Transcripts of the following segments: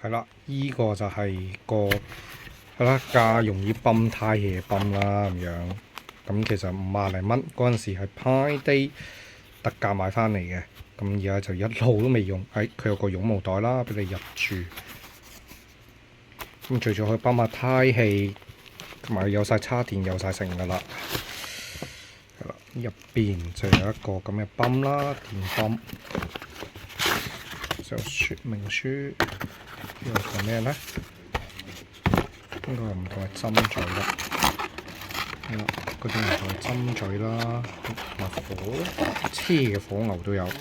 係啦，依、個就係個係啦，價容易泵太氣泵啦咁樣。咁其實50零蚊嗰陣時係派低特價買翻嚟嘅。咁而家就一路都未用。佢有個絨毛袋啦，俾你入住。咁除咗可以泵下胎氣，同埋有晒叉電，有晒成噶啦。係啦，入邊就有一個咁嘅泵啦，電泵。就說明書，呢個係咩咧？應該係唔同嘅針嘴啦。係啦，嗰啲唔同嘅針嘴啦，同埋火車嘅火牛都有。呢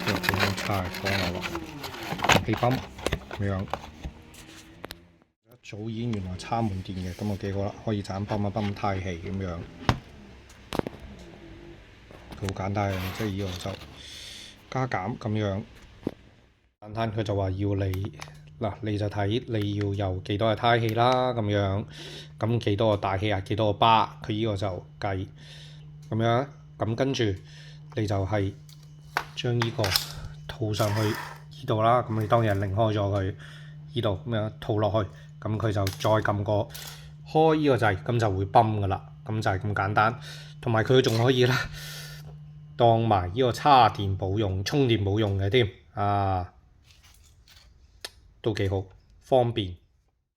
個好差嘅火牛啦，氣泵咁樣。一早已經原來插滿電嘅，咁就幾好啦，可以就咁泵一泵胎氣咁樣。好簡單嘅，即係呢個就加減咁樣。簡單佢就話要你嗱，你就睇你要有幾多嘅胎氣啦，咁樣咁幾多個大氣壓，幾多個巴，佢呢個就計咁樣。咁跟住你就係將呢個套上去呢度啦。咁你當然係擰開咗佢呢度咁樣套落去，咁佢就再撳個開呢個掣，咁就會泵噶啦。咁就係咁簡單。同埋佢仲可以啦，當埋呢個叉電寶用、充電寶用嘅添啊！都幾好，方便。